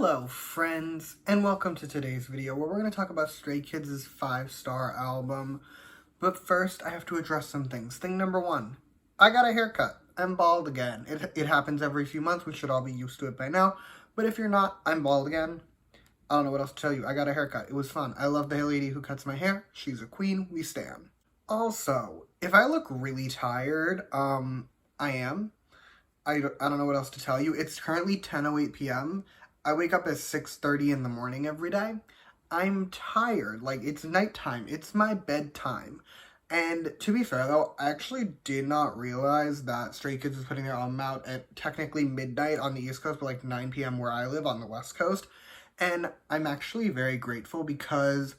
Hello friends, and welcome to today's video where we're going to talk about Stray Kids' 5-star album. But first, I have to address some things. Thing number one, I got a haircut. I'm bald again. It happens every few months. We should all be used to it by now. But if you're not, I'm bald again. I don't know what else to tell you. I got a haircut. It was fun. I love the lady who cuts my hair. She's a queen. We stan. Also, if I look really tired, I am. I don't know what else to tell you. It's currently 10:08 p.m. I wake up at 6:30 in the morning every day. I'm tired. Like, it's nighttime. It's my bedtime. And to be fair, though, I actually did not realize that Stray Kids was putting their album out at technically midnight on the East Coast, but like 9 p.m. where I live on the West Coast. And I'm actually very grateful because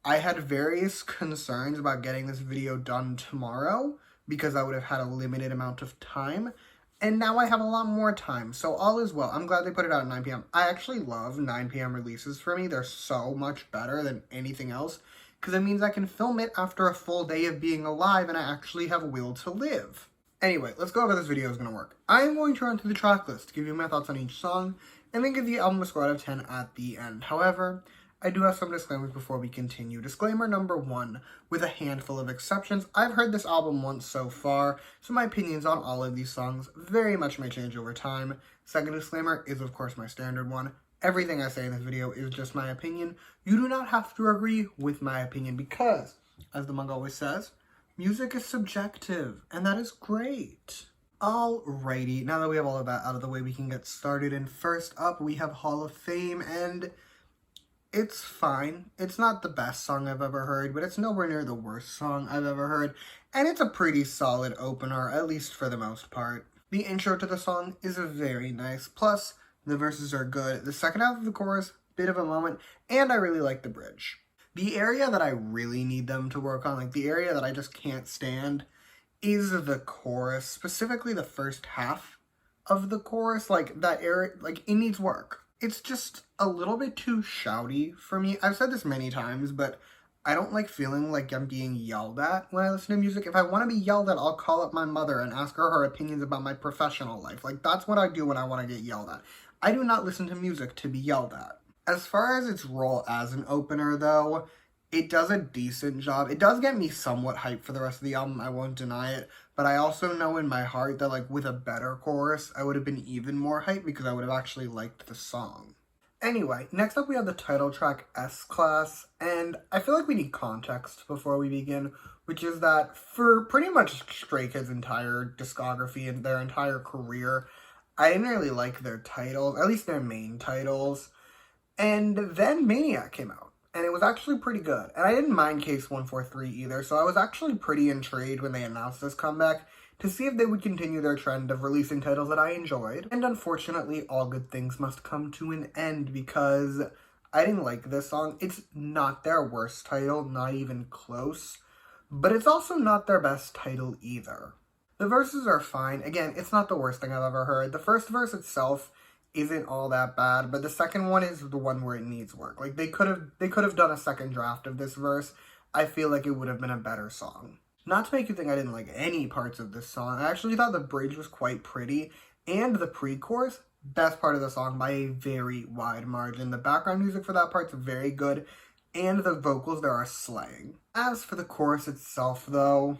I had various concerns about getting this video done tomorrow because I would have had a limited amount of time. And now I have a lot more time, so all is well. I'm glad they put it out at 9 p.m. I actually love 9 p.m. releases for me. They're so much better than anything else, because it means I can film it after a full day of being alive and I actually have a will to live. Anyway, let's go over how this video is going to work. I am going to run through the track list, give you my thoughts on each song, and then give the album a score out of 10 at the end. However, I do have some disclaimers before we continue. Disclaimer number one, with a handful of exceptions, I've heard this album once so far, so my opinions on all of these songs very much may change over time. Second disclaimer is of course my standard one. Everything I say in this video is just my opinion. You do not have to agree with my opinion because, as the manga always says, music is subjective, and that is great. Alrighty, now that we have all of that out of the way, we can get started. And first up, we have Hall of Fame, and it's fine. It's not the best song I've ever heard, but it's nowhere near the worst song I've ever heard. And it's a pretty solid opener, at least for the most part. The intro to the song is very nice. Plus, the verses are good. The second half of the chorus, bit of a moment. And I really like the bridge. The area that I really need them to work on, like the area that I just can't stand, is the chorus. Specifically the first half of the chorus. Like, that area, like, it needs work. It's just a little bit too shouty for me. I've said this many times, but I don't like feeling like I'm being yelled at when I listen to music. If I want to be yelled at, I'll call up my mother and ask her opinions about my professional life. Like, that's what I do when I want to get yelled at. I do not listen to music to be yelled at. As far as its role as an opener, though, it does a decent job. It does get me somewhat hyped for the rest of the album, I won't deny it. But I also know in my heart that, like, with a better chorus, I would have been even more hyped because I would have actually liked the song. Anyway, next up we have the title track, S-Class, and I feel like we need context before we begin, which is that for pretty much Stray Kids' entire discography and their entire career, I didn't really like their titles, at least their main titles, and then Maniac came out. And it was actually pretty good. And I didn't mind Case 143 either, so I was actually pretty intrigued when they announced this comeback to see if they would continue their trend of releasing titles that I enjoyed. And unfortunately, all good things must come to an end because I didn't like this song. It's not their worst title, not even close, but it's also not their best title either. The verses are fine. Again, it's not the worst thing I've ever heard. The first verse itself isn't all that bad, but the second one is the one where it needs work. Like, they could have done a second draft of this verse. I feel like it would have been a better song. Not to make you think I didn't like any parts of this song, I actually thought the bridge was quite pretty, and the pre-chorus, best part of the song by a very wide margin. The background music for that part's very good, and the vocals there are slaying. As for the chorus itself, though,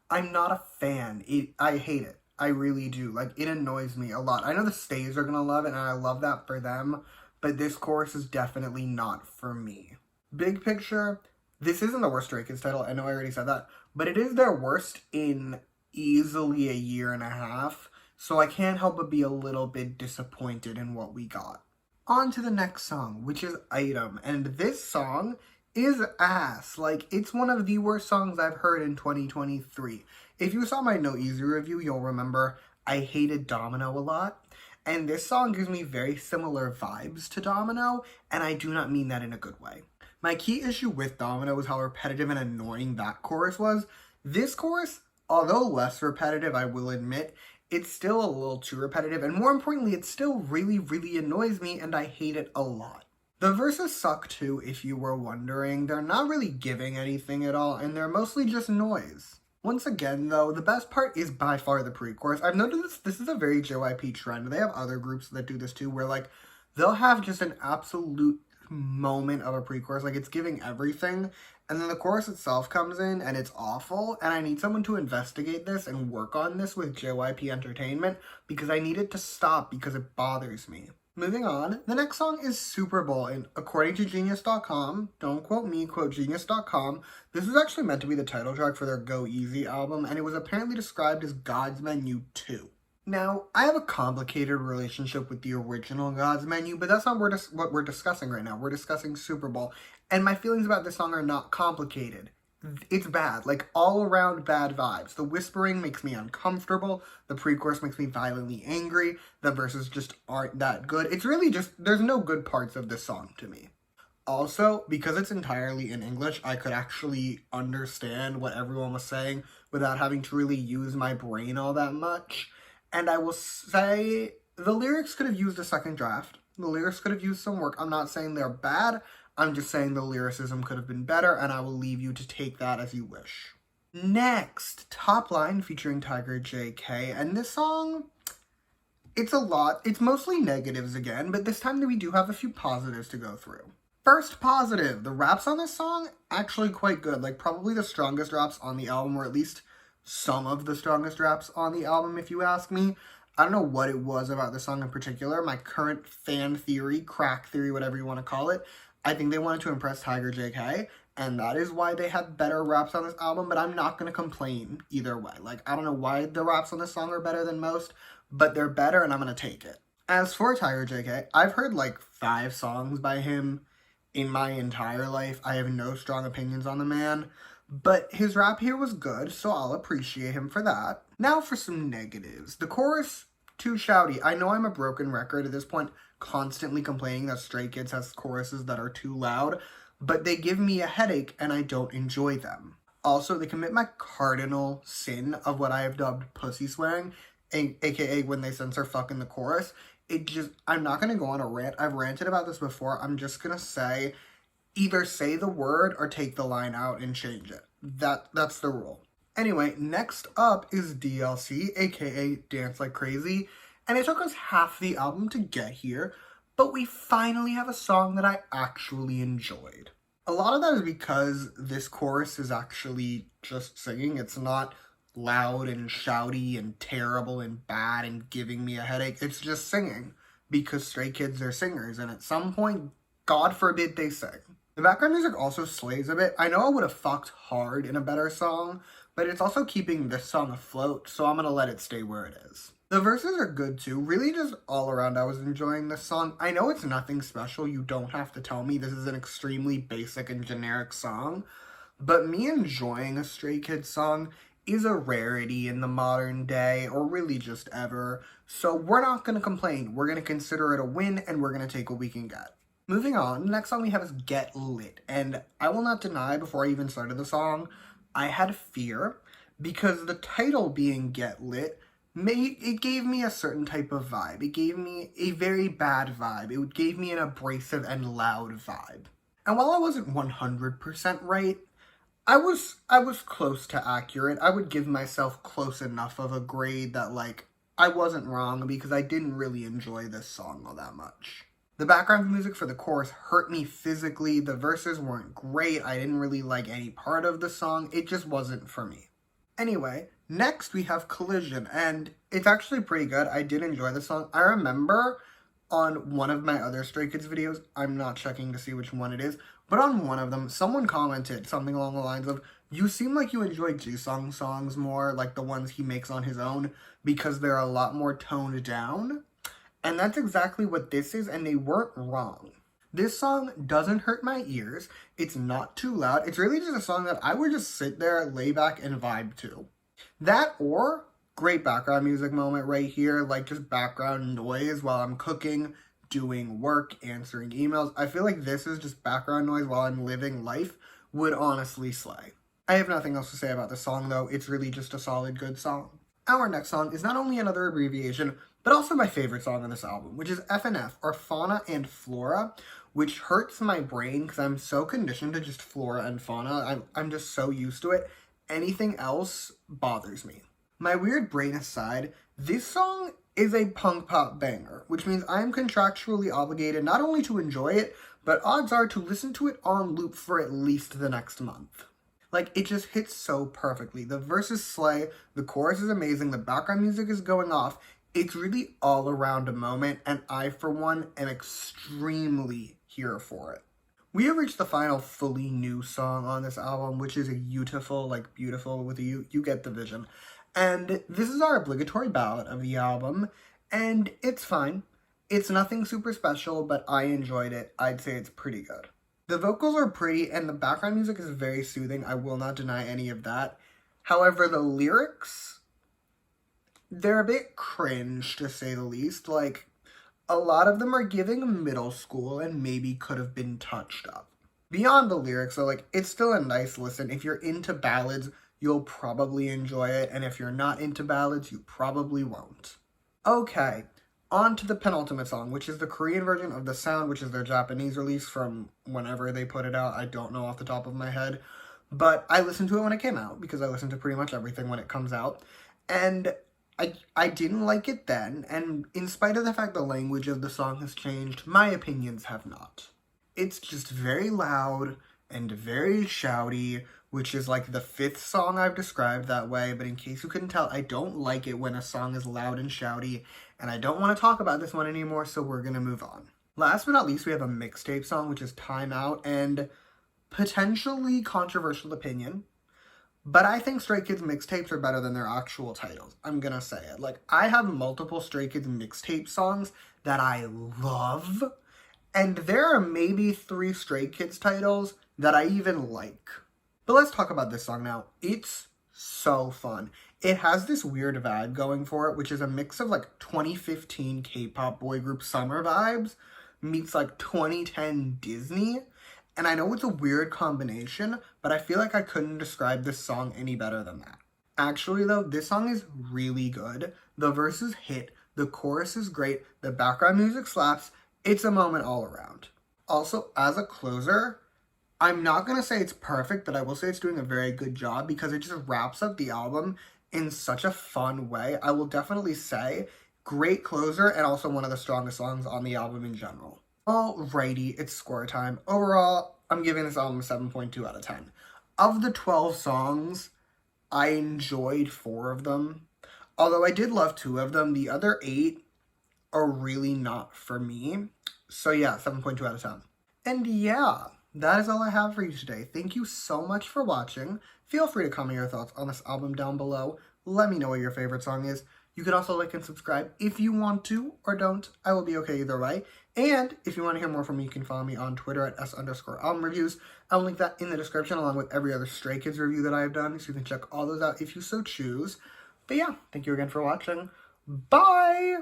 I'm not a fan. I hate it. I really do. Like, it annoys me a lot. I know the stays are gonna love it, and I love that for them, but this chorus is definitely not for me. Big picture, this isn't the worst Stray Kids title. I know I already said that, but it is their worst in easily a year and a half, so I can't help but be a little bit disappointed in what we got. On to the next song, which is Item, and this song is ass. Like, it's one of the worst songs I've heard in 2023. If you saw my No Easy review, you'll remember I hated Domino a lot. And this song gives me very similar vibes to Domino, and I do not mean that in a good way. My key issue with Domino was how repetitive and annoying that chorus was. This chorus, although less repetitive, I will admit, it's still a little too repetitive, and more importantly, it still really, really annoys me, and I hate it a lot. The verses suck too, if you were wondering. They're not really giving anything at all, and they're mostly just noise. Once again, though, the best part is by far the pre-chorus. I've noticed this is a very JYP trend. They have other groups that do this too, where, like, they'll have just an absolute moment of a pre-chorus, like it's giving everything, and then the chorus itself comes in and it's awful, and I need someone to investigate this and work on this with JYP Entertainment because I need it to stop because it bothers me. Moving on, the next song is Super Bowl, and according to Genius.com, don't quote me, quote Genius.com, this was actually meant to be the title track for their Go Easy album, and it was apparently described as God's Menu 2. Now, I have a complicated relationship with the original God's Menu, but that's not what we're discussing right now. We're discussing Super Bowl, and my feelings about this song are not complicated. It's bad, like all around bad vibes. The whispering makes me uncomfortable, the pre-chorus makes me violently angry, the verses just aren't that good. It's really just, there's no good parts of this song to me. Also, because it's entirely in English, I could actually understand what everyone was saying without having to really use my brain all that much. And I will say, the lyrics could have used a second draft. The lyrics could have used some work. I'm not saying they're bad. I'm just saying the lyricism could have been better, and I will leave you to take that as you wish. Next, Top Line featuring Tiger JK. And this song, it's a lot. It's mostly negatives again, but this time we do have a few positives to go through. First positive, the raps on this song, actually quite good. Like, probably the strongest raps on the album, or at least some of the strongest raps on the album, if you ask me. I don't know what it was about this song in particular. My current fan theory, crack theory, whatever you want to call it, I think they wanted to impress Tiger JK, and that is why they had better raps on this album, but I'm not going to complain either way. Like, I don't know why the raps on this song are better than most, but they're better, and I'm going to take it. As for Tiger JK, I've heard like 5 songs by him in my entire life. I have no strong opinions on the man. But his rap here was good, so I'll appreciate him for that. Now for some negatives. The chorus, too shouty. I know I'm a broken record at this point, constantly complaining that Stray Kids has choruses that are too loud, but they give me a headache and I don't enjoy them. Also, they commit my cardinal sin of what I have dubbed pussy swearing, aka when they censor fuck in the chorus. I'm not going to go on a rant. I've ranted about this before. I'm just going to say, either say the word or take the line out and change it. That's the rule. Anyway, next up is DLC, aka Dance Like Crazy, and it took us half the album to get here, but we finally have a song that I actually enjoyed. A lot of that is because this chorus is actually just singing. It's not loud and shouty and terrible and bad and giving me a headache. It's just singing, because Stray Kids are singers, and at some point, God forbid they sing. The background music also slays a bit. I know I would have fucked hard in a better song, but it's also keeping this song afloat, so I'm gonna let it stay where it is. The verses are good too. Really just all around I was enjoying this song. I know it's nothing special. You don't have to tell me this is an extremely basic and generic song, but me enjoying a Stray Kids song is a rarity in the modern day, or really just ever, so we're not gonna complain. We're gonna consider it a win, and we're gonna take what we can get. Moving on, the next song we have is Get Lit, and I will not deny, before I even started the song, I had fear, because the title being Get Lit, it gave me a certain type of vibe. It gave me a very bad vibe. It gave me an abrasive and loud vibe. And while I wasn't 100% right, I was close to accurate. I would give myself close enough of a grade that, like, I wasn't wrong, because I didn't really enjoy this song all that much. The background music for the chorus hurt me physically. The verses weren't great. I didn't really like any part of the song. It just wasn't for me. Anyway, next we have Collision, and it's actually pretty good. I did enjoy the song. I remember on one of my other Stray Kids videos, I'm not checking to see which one it is, but on one of them, someone commented something along the lines of, "You seem like you enjoy Jisung songs more, like the ones he makes on his own, because they're a lot more toned down." And that's exactly what this is, and they weren't wrong. This song doesn't hurt my ears. It's not too loud. It's really just a song that I would just sit there, lay back, and vibe to. That, or great background music moment right here, like just background noise while I'm cooking, doing work, answering emails. I feel like this is just background noise while I'm living life would honestly slay. I have nothing else to say about the song though. It's really just a solid, good song. Our next song is not only another abbreviation, but also my favorite song on this album, which is FNF, or Fauna and Flora, which hurts my brain because I'm so conditioned to just flora and fauna. I'm just so used to it. Anything else bothers me. My weird brain aside, this song is a punk pop banger, which means I am contractually obligated not only to enjoy it, but odds are to listen to it on loop for at least the next month. Like, it just hits so perfectly. The verses slay, the chorus is amazing, the background music is going off. It's really all around a moment, and I, for one, am extremely here for it. We have reached the final fully new song on this album, which is a beautiful, like beautiful with a U. You get the vision. And this is our obligatory ballad of the album, and it's fine. It's nothing super special, but I enjoyed it. I'd say it's pretty good. The vocals are pretty, and the background music is very soothing. I will not deny any of that. However, the lyrics, they're a bit cringe, to say the least. Like, a lot of them are giving middle school and maybe could have been touched up. Beyond the lyrics, though, like, it's still a nice listen. If you're into ballads, you'll probably enjoy it, and if you're not into ballads, you probably won't. Okay, on to the penultimate song, which is the Korean version of The Sound, which is their Japanese release from whenever they put it out. I don't know off the top of my head, but I listened to it when it came out, because I listen to pretty much everything when it comes out, and I didn't like it then, and in spite of the fact the language of the song has changed, my opinions have not. It's just very loud and very shouty, which is like the 5th song I've described that way, but in case you couldn't tell, I don't like it when a song is loud and shouty, and I don't want to talk about this one anymore, so we're gonna move on. Last but not least, we have a mixtape song, which is Time Out, and potentially controversial opinion, but I think Stray Kids mixtapes are better than their actual titles. I'm gonna say it. Like, I have multiple Stray Kids mixtape songs that I love, and there are maybe 3 Stray Kids titles that I even like. But let's talk about this song now. It's so fun. It has this weird vibe going for it, which is a mix of like 2015 K-pop boy group summer vibes meets like 2010 Disney. And I know it's a weird combination, but I feel like I couldn't describe this song any better than that. Actually though, this song is really good. The verses hit, the chorus is great, the background music slaps. It's a moment all around. Also, as a closer, I'm not going to say it's perfect, but I will say it's doing a very good job because it just wraps up the album in such a fun way. I will definitely say great closer and also one of the strongest songs on the album in general. Alrighty, it's score time. Overall, I'm giving this album a 7.2 out of 10. Of the 12 songs, I enjoyed 4 of them. Although I did love 2 of them, the other 8 are really not for me. So yeah, 7.2 out of 10. And yeah, that is all I have for you today. Thank you so much for watching. Feel free to comment your thoughts on this album down below. Let me know what your favorite song is. You can also like and subscribe if you want to or don't. I will be okay either way. And if you want to hear more from me, you can follow me on Twitter at @s_albumreviews. I'll link that in the description along with every other Stray Kids review that I have done, so you can check all those out if you so choose. But yeah, thank you again for watching. Bye!